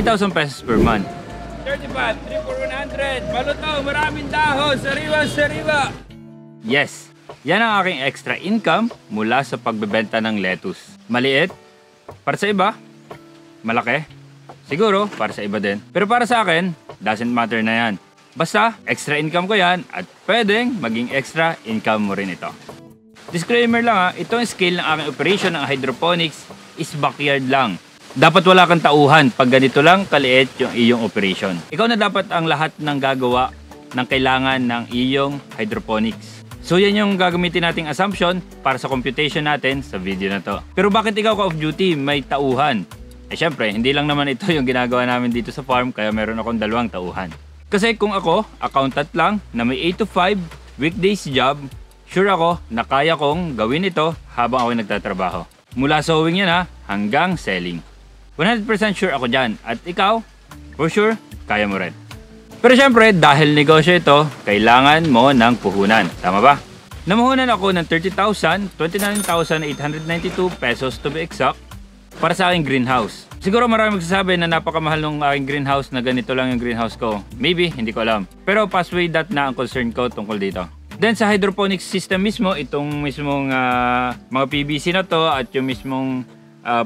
3,000 pesos per month. 35, 3 for 100. Malutaw, maraming dahon. Sariwa, sariwa. Yes, yan ang aking extra income mula sa pagbebenta ng lettuce. Maliit, para sa iba, malaki, siguro para sa iba din. Pero para sa akin, doesn't matter na yan. Basta, extra income ko yan at pwedeng maging extra income mo rin ito. Disclaimer lang ha, itong scale ng aking operation ng hydroponics is backyard lang. Dapat wala kang tauhan pag ganito lang kaliit yung iyong operation. Ikaw na dapat ang lahat ng gagawa ng kailangan ng iyong hydroponics. So yan yung gagamitin nating assumption para sa computation natin sa video na to. Pero bakit ikaw ka off duty may tauhan? Eh syempre, hindi lang naman ito yung ginagawa namin dito sa farm kaya meron akong 2 tauhan. Kasi kung ako, accountant lang na may 8 to 5 weekdays job, sure ako na kaya kong gawin ito habang ako nagtatrabaho. Mula sowing yan ha, hanggang selling. 100% sure ako dyan. At ikaw, for sure, kaya mo rin. Pero syempre, dahil negosyo ito, kailangan mo ng puhunan. Tama ba? Namuhunan ako ng 30,000, 29,892 pesos to be exact para sa aking greenhouse. Siguro marami magsasabi na napakamahal ng aking greenhouse na ganito lang yung greenhouse ko. Maybe, hindi ko alam. Pero passway that na ang concern ko tungkol dito. Then sa hydroponics system mismo, itong mismong mga PVC na to at yung mismong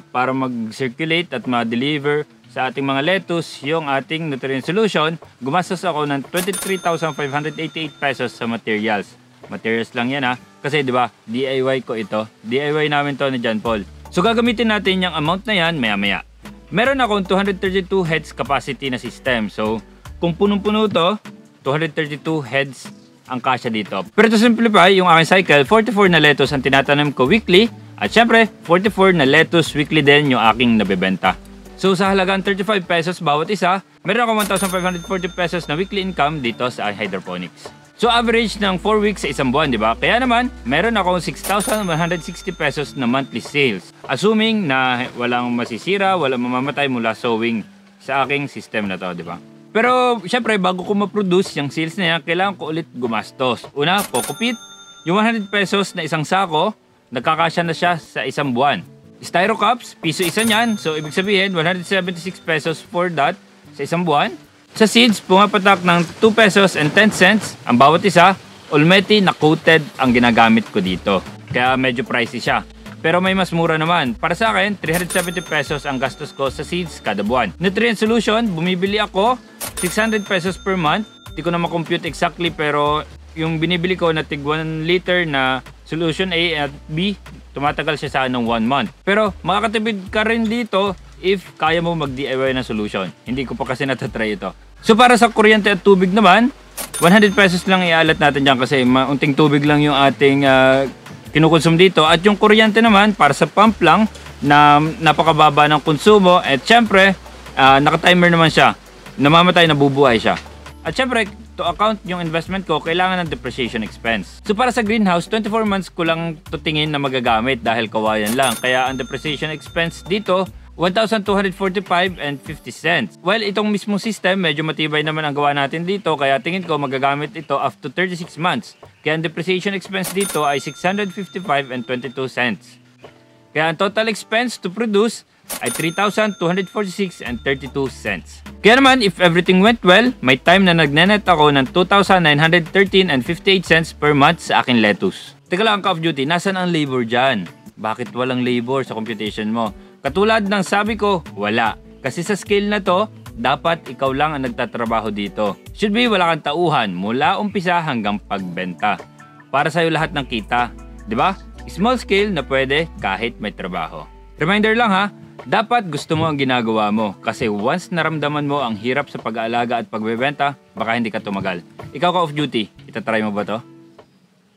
para mag-circulate at ma-deliver sa ating mga lettuce, yung ating nutrient solution, gumastos ako ng 23,588 pesos sa materials. Materials lang yan ha. Kasi di ba DIY ko ito. DIY namin to ni John Paul. So gagamitin natin yung amount na yan maya-maya. Meron akong 232 heads capacity na system. So, kung punong-puno to, 232 heads ang kasya dito. Pero to simplify, yung aking cycle, 44 na lettuce ang tinatanim ko weekly. At syempre, 44 na lettuce weekly din yung aking nabebenta. So, sa halagang 35 pesos bawat isa, meron akong 1,540 pesos na weekly income dito sa hydroponics. So, average ng 4 weeks sa isang buwan, di ba? Kaya naman, meron akong 6,160 pesos na monthly sales. Assuming na walang masisira, walang mamamatay mula sowing sa aking system na to, di ba? Pero, syempre, bago ko ma-produce yung sales na yan, kailangan ko ulit gumastos. Una, kokopit. Yung 100 pesos na isang sako, nagkakasya na siya sa isang buwan. Styro cups, piso isa niyan. So, ibig sabihin, 176 pesos for that sa isang buwan. Sa seeds, pumapatak ng 2 pesos and 10 cents ang bawat isa. Already na coated ang ginagamit ko dito. Kaya medyo pricey siya. Pero may mas mura naman. Para sa akin, 370 pesos ang gastos ko sa seeds kada buwan. Nutrient solution, bumibili ako 600 pesos per month. Hindi ko na makompute exactly pero yung binibili ko na tig 1 liter na solution A at B, tumatagal siya sa akin ng 1 month. Pero makakatipid ka rin dito if kaya mo mag-DIY na solution. Hindi ko pa kasi natatry ito. So para sa kuryente at tubig naman, 100 pesos lang ialat natin dyan kasi maunting tubig lang yung ating kinukonsum dito. At yung kuryente naman, para sa pump lang, na napakababa ng konsumo. At syempre, naka-timer naman siya. Namamatay, nabubuhay siya. At syempre, to account yung investment ko, kailangan ng depreciation expense. So para sa greenhouse, 24 months ko lang tutingin na magagamit dahil kawayan lang. Kaya ang depreciation expense dito, 1,245 and 50 cents. Well, itong mismong system, medyo matibay naman ang gawa natin dito, kaya tingin ko magagamit ito up to 36 months. Kaya ang depreciation expense dito ay 655 and 22 cents. Kaya ang total expense to produce ay 3,246 and 32 cents. Kaya naman, if everything went well, may time na nagnenet ako ng 2,913 and 58 cents per month sa akin lettuce. Teka lang, ka off duty, nasan ang labor dyan? Bakit walang labor sa computation mo? Katulad ng sabi ko, wala. Kasi sa scale na to, dapat ikaw lang ang nagtatrabaho dito. Should be wala kang tauhan mula umpisa hanggang pagbenta. Para sa'yo lahat ng kita. Diba? Small scale na pwede kahit may trabaho. Reminder lang ha, dapat gusto mo ang ginagawa mo. Kasi once naramdaman mo ang hirap sa pag-aalaga at pagbebenta, baka hindi ka tumagal. Ikaw ka off duty, itatry mo ba to?